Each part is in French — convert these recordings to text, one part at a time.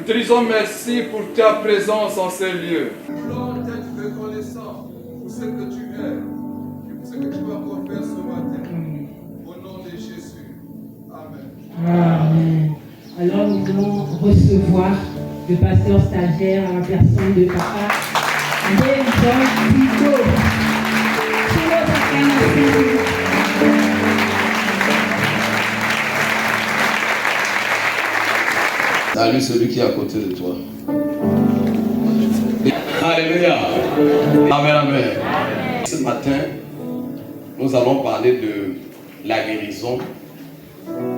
Nous te disons merci pour ta présence en ces lieux. Nous voulons être reconnaissants pour ce que tu es et pour ce que tu vas encore faire ce matin. Au nom de Jésus. Amen. Amen. Alors nous allons recevoir le pasteur stagiaire à la personne de papa. Salut celui qui est à côté de toi. Alléluia. Amen, amen. Ce matin, nous allons parler de la guérison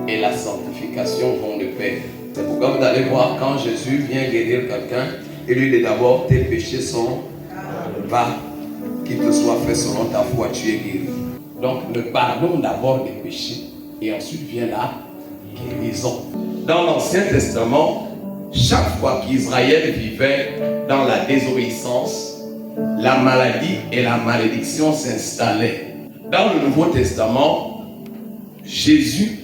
et la sanctification vont de pair. C'est pourquoi vous allez voir quand Jésus vient guérir quelqu'un, il lui dit d'abord tes péchés sont bas, qu'il te soit fait selon ta foi, tu es guéri. Donc nous parlons d'abord des péchés et ensuite vient la guérison. Dans l'Ancien Testament, chaque fois qu'Israël vivait dans la désobéissance, la maladie et la malédiction s'installaient. Dans le Nouveau Testament, Jésus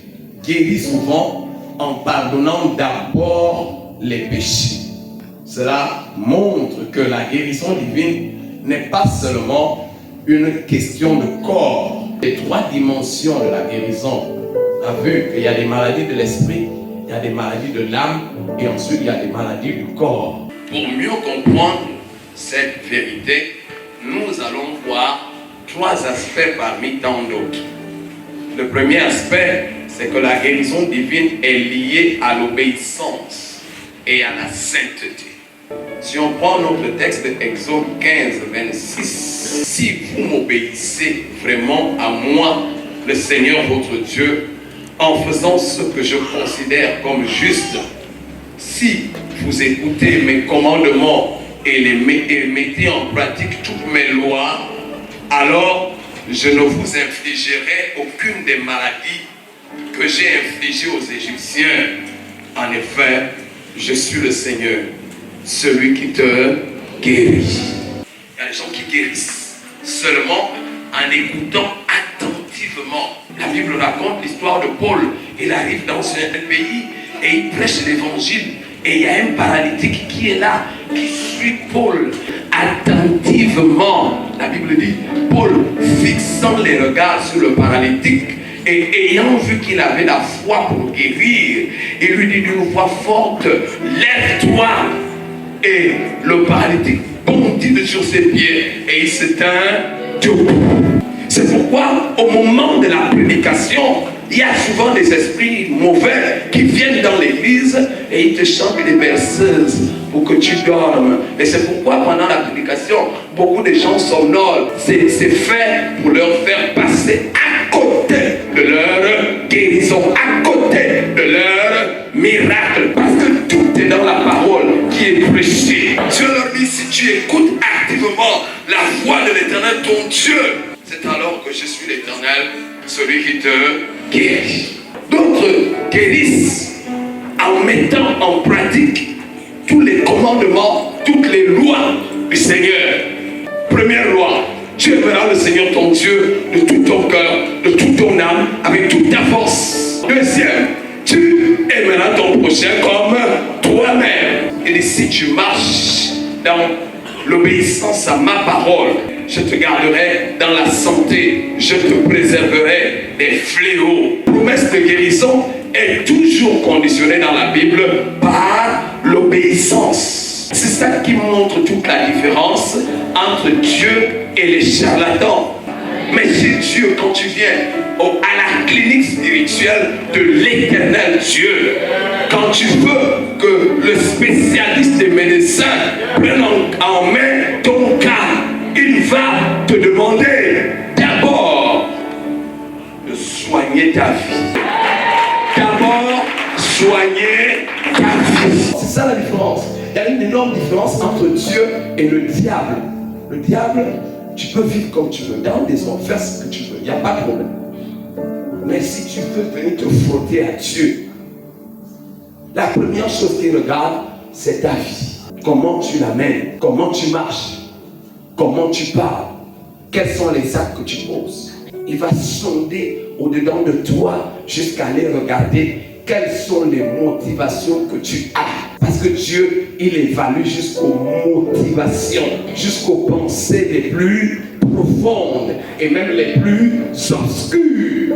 guérit souvent en pardonnant d'abord les péchés. Cela montre que la guérison divine n'est pas seulement une question de corps. Les trois dimensions de la guérison, on a vu qu'il y a des maladies de l'esprit, il y a des maladies de l'âme et ensuite il y a des maladies du corps. Pour mieux comprendre cette vérité, nous allons voir trois aspects parmi tant d'autres. Le premier aspect, c'est que la guérison divine est liée à l'obéissance et à la sainteté. Si on prend notre texte de Exode 15, 26, si vous m'obéissez vraiment à moi, le Seigneur votre Dieu, en faisant ce que je considère comme juste, si vous écoutez mes commandements et mettez en pratique toutes mes lois, alors je ne vous infligerai aucune des maladies que j'ai infligées aux Égyptiens. En effet, je suis le Seigneur, celui qui te guérit. Il y a des gens qui guérissent seulement en écoutant attentivement. La Bible raconte l'histoire de Paul. Il arrive dans un pays et il prêche l'évangile. Et il y a un paralytique qui est là, qui suit Paul attentivement. La Bible dit, Paul fixant les regards sur le paralytique et ayant vu qu'il avait la foi pour guérir, il lui dit d'une voix forte, lève-toi. Et le paralytique bondit sur ses pieds et il s'éteint debout. C'est pourquoi au moment de la prédication, il y a souvent des esprits mauvais qui viennent dans l'église et ils te chantent des berceuses pour que tu dormes. Et c'est pourquoi pendant la prédication, beaucoup de gens somnolent. C'est fait pour leur faire passer à côté de leur guérison, à côté de leur miracle. Parce que tout est dans la parole qui est prêchée. Dieu leur dit, si tu écoutes activement la voix de l'Éternel, ton Dieu, c'est alors que je suis l'Éternel, celui qui te guérit. D'autres guérissent en mettant en pratique tous les commandements, toutes les lois du Seigneur. Première loi, tu aimeras le Seigneur ton Dieu de tout ton cœur, de toute ton âme, avec toute ta force. Deuxième, tu aimeras ton prochain comme toi-même. Et si tu marches dans l'obéissance à ma parole, je te garderai dans la santé, je te préserverai des fléaux. La promesse de guérison est toujours conditionnée dans la Bible par l'obéissance. C'est ça qui montre toute la différence entre Dieu et les charlatans. Mais chez Dieu, quand tu viens à la clinique spirituelle de l'Éternel Dieu, quand tu veux que le spécialiste des médecins prenne en main ton cas, il va te demander d'abord de soigner ta vie. D'abord, soigner ta vie. C'est ça la différence. Il y a une énorme différence entre Dieu et le diable. Le diable, tu peux vivre comme tu veux, dans des enfers, ce que tu veux, il n'y a pas de problème. Mais si tu veux venir te frotter à Dieu, la première chose qu'il regarde, c'est ta vie. Comment tu l'amènes, comment tu marches, comment tu parles, quels sont les actes que tu poses. Il va sonder au-dedans de toi jusqu'à aller regarder quelles sont les motivations que tu as. Parce que Dieu, il évalue jusqu'aux motivations, jusqu'aux pensées les plus profondes et même les plus obscures.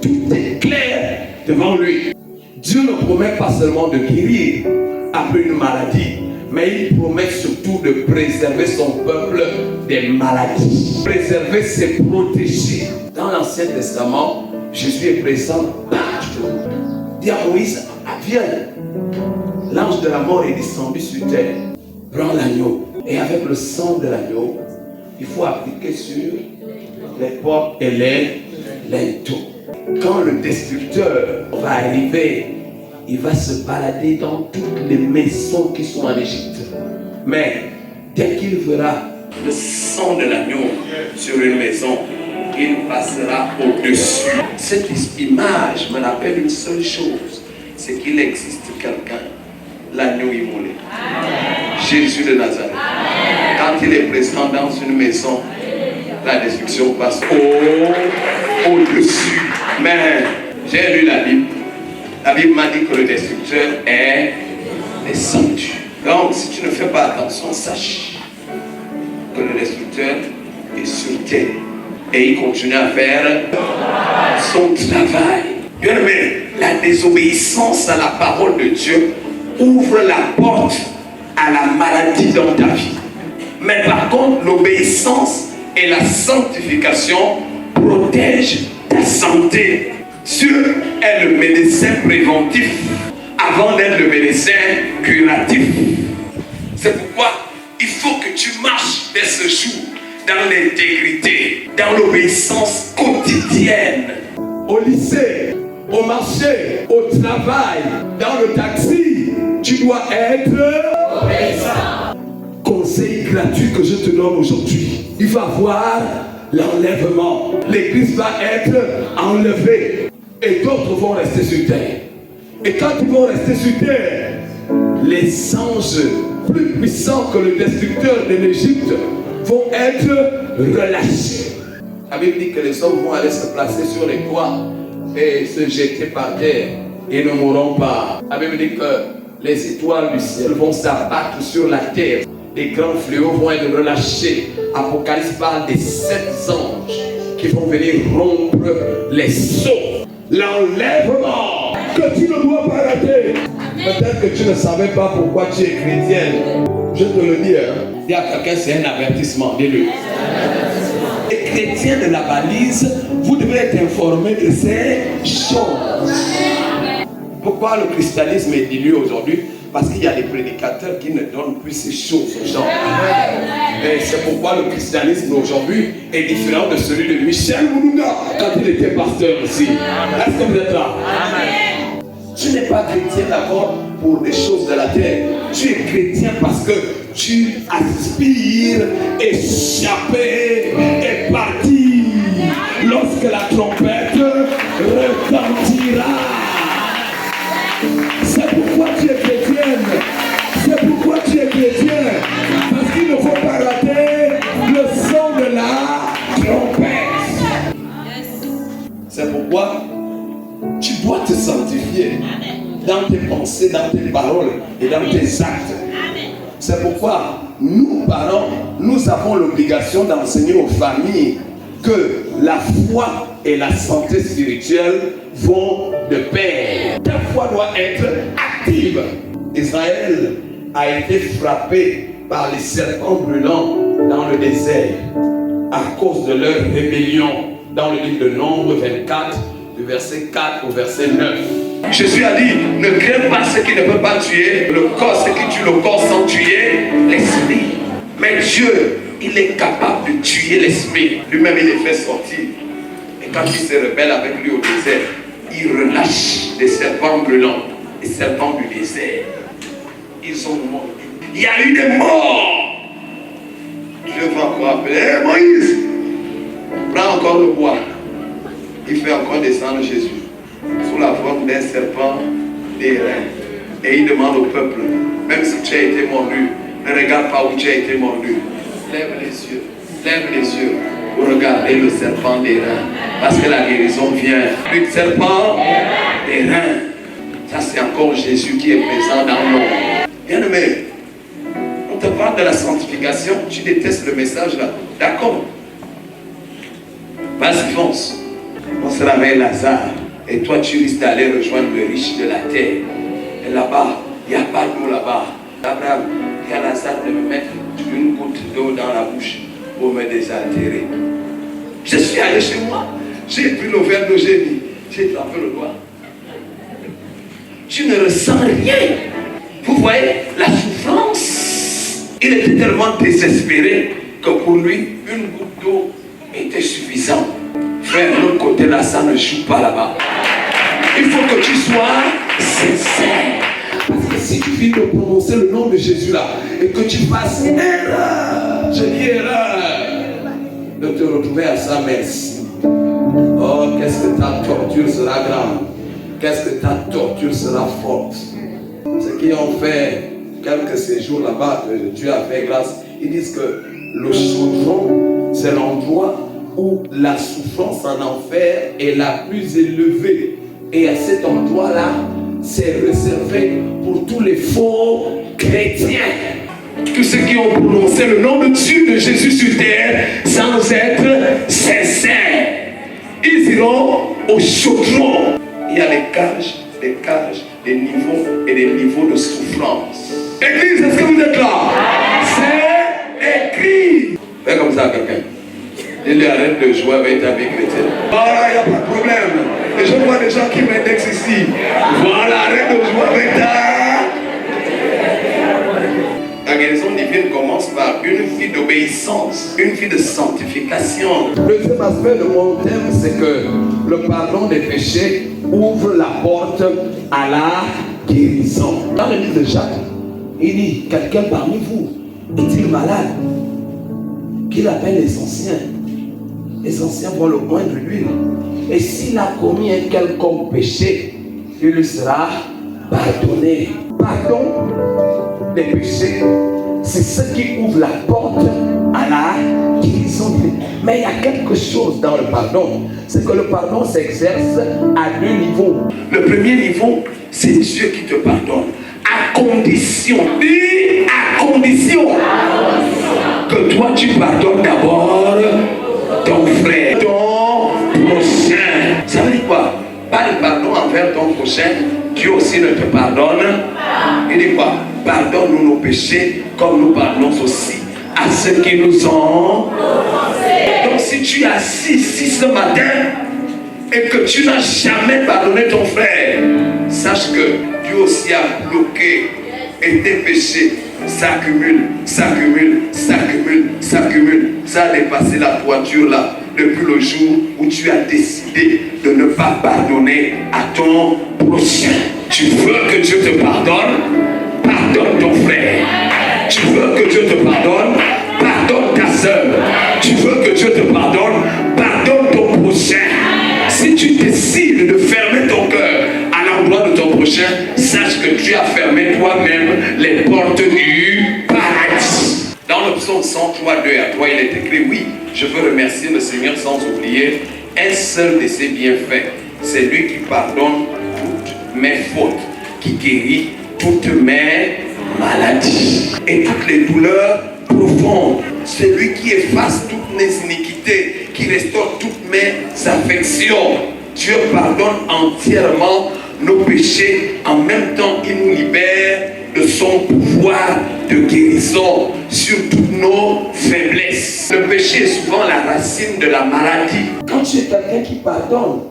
Tout est clair devant lui. Dieu ne promet pas seulement de guérir après une maladie, mais il promet surtout de préserver son peuple des maladies. Préserver, c'est protéger. Dans l'Ancien Testament, Jésus est présent partout. Dit à Moïse, viens. L'ange de la mort est descendu sur terre. Prends l'agneau. Et avec le sang de l'agneau, il faut appliquer sur les portes et les linteaux. Quand le destructeur va arriver, il va se balader dans toutes les maisons qui sont en Égypte. Mais dès qu'il verra le sang de l'agneau sur une maison, il passera au-dessus. Cette image me rappelle une seule chose, c'est qu'il existe quelqu'un, l'agneau immolé. Jésus de Nazareth. Quand il est présent dans une maison, la destruction passe au-dessus. Mais j'ai lu la Bible. La Bible m'a dit que le destructeur est descendu. Donc, si tu ne fais pas attention, sache que le destructeur est sur terre. Et il continue à faire son travail. Bien aimé, la désobéissance à la parole de Dieu ouvre la porte à la maladie dans ta vie. Mais par contre, l'obéissance et la sanctification protègent ta santé. Dieu est le médecin préventif avant d'être le médecin curatif. C'est pourquoi il faut que tu marches dès ce jour dans l'intégrité, dans l'obéissance quotidienne. Au lycée, au marché, au travail, dans le taxi, tu dois être obéissant. Conseil gratuit que je te donne aujourd'hui. Il va y avoir l'enlèvement. L'église va être enlevée. Et d'autres vont rester sur terre. Et quand ils vont rester sur terre, les anges plus puissants que le destructeur de l'Égypte vont être relâchés. La Bible dit que les hommes vont aller se placer sur les toits et se jeter par terre et ne mourront pas. La Bible dit que les étoiles du ciel vont s'abattre sur la terre. Des grands fléaux vont être relâchés. Apocalypse parle des 7 anges qui vont venir rompre les sceaux. L'enlèvement que tu ne dois pas rater. Peut-être que tu ne savais pas pourquoi tu es chrétienne. Je te le dis, dis à quelqu'un, c'est un avertissement. Dis-le. Les chrétiens de la balise, vous devez être informés de ces choses. Pourquoi le christianisme est dilué aujourd'hui? Parce qu'il y a des prédicateurs qui ne donnent plus ces choses aux gens. Et c'est pourquoi le christianisme aujourd'hui est différent de celui de Michel Mounouga quand il était pasteur ici. Est-ce que vous êtes là? Tu n'es pas chrétien d'abord pour des choses de la terre. Tu es chrétien parce que tu aspires échapper et partir lorsque la trompette retentira. C'est pourquoi tu es chrétienne. C'est pourquoi tu es chrétien. Parce qu'il ne faut pas rater le son de la trompette. C'est pourquoi tu dois te sanctifier dans tes pensées, dans tes paroles et dans tes actes. C'est pourquoi nous, parents, nous avons l'obligation d'enseigner aux familles que la foi et la santé spirituelle vont de pair. Ta foi doit être active. Israël a été frappé par les serpents brûlants dans le désert à cause de leur rébellion. Dans le livre de Nombre 24, du verset 4 au verset 9. Jésus a dit, ne crains pas ce qui ne peut pas tuer le corps, ce qui tue le corps sans tuer l'esprit. Mais Dieu, il est capable de tuer l'esprit. Lui-même, il les fait sortir. Et quand il se rebelle avec lui au désert, il relâche des serpents brûlants, les serpents du désert. Ils ont mordu. Il y a eu des morts. Dieu va encore appeler, hey, Moïse, prends encore le bois. Il fait encore descendre Jésus sous la forme d'un serpent d'airain. Et il demande au peuple, même si tu as été mordu, ne regarde pas où tu as été mordu. Lève les yeux pour regarder le serpent d'airain. Parce que la guérison vient du serpent d'airain. Ça c'est encore Jésus qui est présent dans nous. Bien-aimé, on te parle de la sanctification, tu détestes le message là. D'accord. Vas-y, fonce. On se ramène Lazare. Et toi, tu risques d'aller rejoindre le riche de la terre. Et là-bas, il n'y a pas d'eau là-bas. Abraham, il y a Lazare de me mettre une goutte d'eau dans la bouche pour me désaltérer. Je suis allé chez moi, j'ai pris le verre de génie, j'ai trempé le doigt. Tu ne ressens rien. Vous voyez, la souffrance. Il était tellement désespéré que pour lui, une goutte d'eau était suffisante. Frère, de l'autre côté là, ça ne joue pas là-bas. Il faut que tu sois sincère. Parce que si tu viens de prononcer le nom de Jésus là, et que tu fasses erreur, je dis erreur, de te retrouver à sa messe. Oh, qu'est-ce que ta torture sera grande. Qu'est-ce que ta torture sera forte. Ceux qui ont fait quelques séjours là-bas, que Dieu a fait grâce, ils disent que le chaudron, c'est l'endroit où la souffrance en enfer est la plus élevée. Et à cet endroit-là, c'est réservé pour tous les faux chrétiens. Tous ceux qui ont prononcé le nom de Dieu de Jésus sur terre sans être sincères. Ils iront au chaudron. Il y a des cages, des niveaux et des niveaux de souffrance. Église, est-ce que vous êtes là? C'est écrit. Fais comme ça à quelqu'un. Il arrête de jouer avec ta vie chrétienne. Voilà, il n'y a pas de problème. Et je vois des gens qui m'indexent ici. Voilà, arrête de jouer avec ta... La guérison divine commence par une vie d'obéissance, une vie de sanctification. Le deuxième aspect de mon thème, c'est que le pardon des péchés ouvre la porte à la guérison. Dans le livre de Jacques, il dit, quelqu'un parmi vous est-il malade? Qu'il appelle les anciens. Les anciens vont le moindre l'huile. Et s'il a commis un quelconque péché, il lui sera pardonné. Pardon des péchés, c'est ce qui ouvre la porte à la guérison. Mais il y a quelque chose dans le pardon. C'est que le pardon s'exerce à deux niveaux. Le premier niveau, c'est Dieu qui te pardonne. À condition, à condition que toi tu pardonnes d'abord ton frère, ton prochain. Ça veut dire quoi? Pas de pardon envers ton prochain, Dieu aussi ne te pardonne. Il dit quoi? Pardonne-nous nos péchés comme nous pardonnons aussi à ceux qui nous ont offensés. Donc si tu es assis ici ce matin et que tu n'as jamais pardonné ton frère, sache que Dieu aussi a bloqué et tes péchés s'accumulent, s'accumulent, s'accumulent, s'accumulent. Ça a dépassé la toiture là depuis le jour où tu as décidé de ne pas pardonner à ton prochain. Tu veux que Dieu te pardonne? Pardonne ton frère. Tu veux que Dieu te pardonne? Pardonne ta soeur. Tu veux que Dieu te pardonne? Pardonne ton prochain. Si tu décides de fermer ton cœur à l'endroit de ton prochain, sache que tu as fermé toi-même les portes du paradis. Dans le psaume 103, 2 à 3, il est écrit, oui, je veux remercier le Seigneur sans oublier un seul de ses bienfaits. C'est lui qui pardonne toutes mes fautes, qui guérit toutes mes maladies et toutes les douleurs profondes. C'est lui qui efface toutes mes iniquités, qui restaure toutes mes affections. Dieu pardonne entièrement nos péchés. En même temps, il nous libère de son pouvoir de guérison sur toutes nos faiblesses. Le péché est souvent la racine de la maladie. Quand tu es quelqu'un qui pardonne,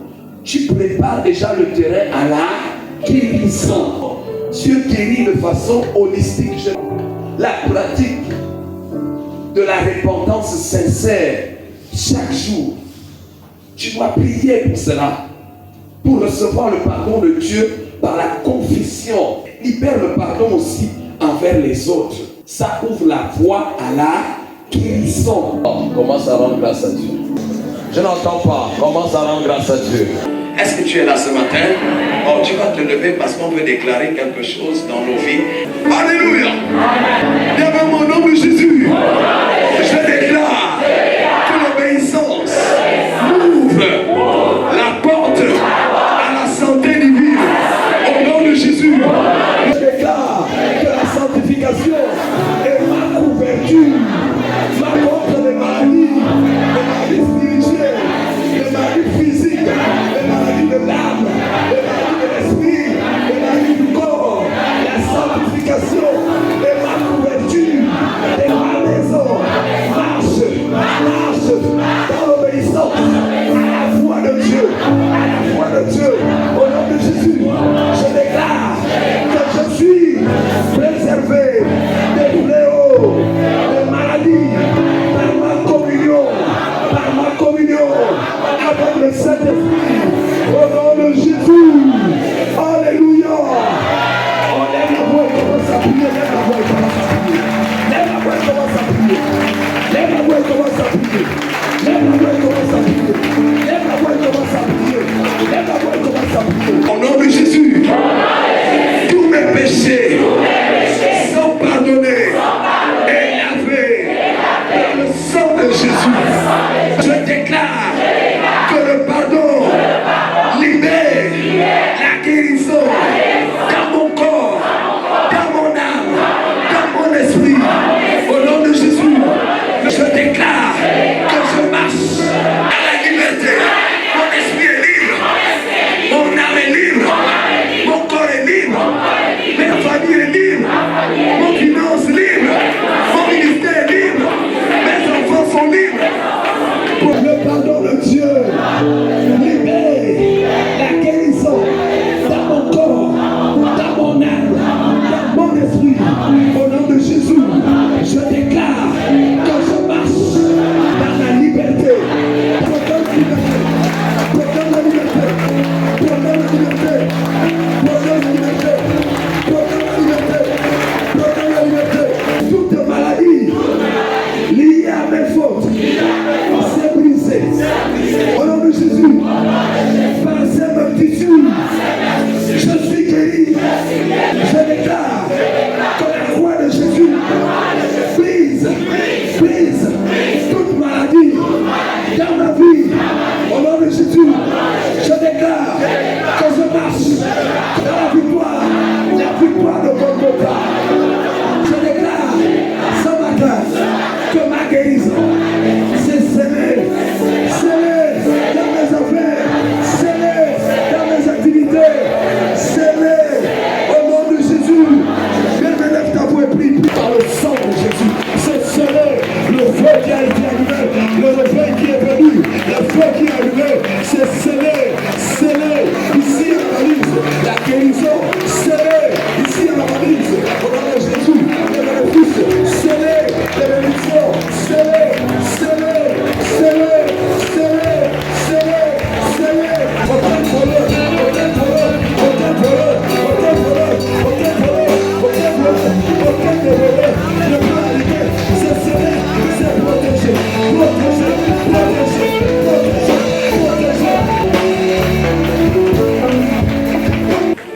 tu prépares déjà le terrain à la guérison. Dieu guérit de façon holistique. La pratique de la repentance sincère chaque jour. Tu dois prier pour cela, pour recevoir le pardon de Dieu par la confession. Libère le pardon aussi envers les autres. Ça ouvre la voie à la guérison. Commence à rendre grâce à Dieu. Je n'entends pas. Commence à rendre grâce à Dieu. Est-ce que tu es là ce matin? Oh, tu vas te lever parce qu'on veut déclarer quelque chose dans nos vies. Alléluia! Viens vers mon nom de Jésus. Je déclare que l'obéissance ouvre la porte à la santé divine. Au nom de Jésus. que je marche dans la victoire de Golgotha. Je déclare ce matin que ma guérison, c'est scellé dans mes affaires, scellé dans mes activités, scellé au nom de Jésus. Viens, lève ta voix et prie par le sang de Jésus. C'est scellé, le feu qui a été allumé, le réveil qui est venu, le feu qui est allumé, c'est scellé, ici à la valise, la guérison, scellé, ici à la valise, au nom de Jésus, le Fils, scellé, les bénédictions, scellé,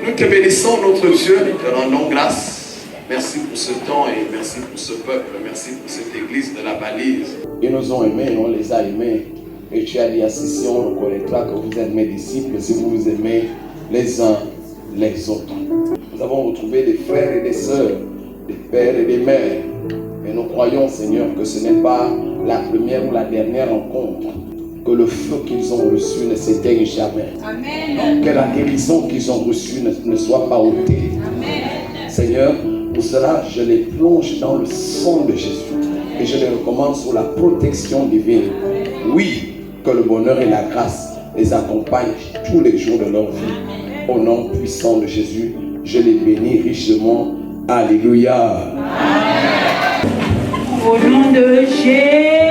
Nous te bénissons, notre Dieu, nous te rendons grâce. Merci pour ce temps et merci pour ce peuple. Merci pour cette église de la balise. Ils nous ont aimés, on les a aimés. Et tu as dit ainsi, si on reconnaîtra que vous êtes mes disciples, si vous vous aimez les uns les autres. Nous avons retrouvé des frères et des sœurs, des pères et des mères. Et nous croyons, Seigneur, que ce n'est pas la première ou la dernière rencontre. Que le feu qu'ils ont reçu ne s'éteigne jamais. Amen. Que la guérison qu'ils ont reçue ne soit pas ôtée. Amen. Seigneur, pour cela, je les plonge dans le sang de Jésus. Et je les recommande sous la protection divine. Oui, que le bonheur et la grâce les accompagnent tous les jours de leur vie. Au nom puissant de Jésus, je les bénis richement. Alléluia. Au nom de Jésus.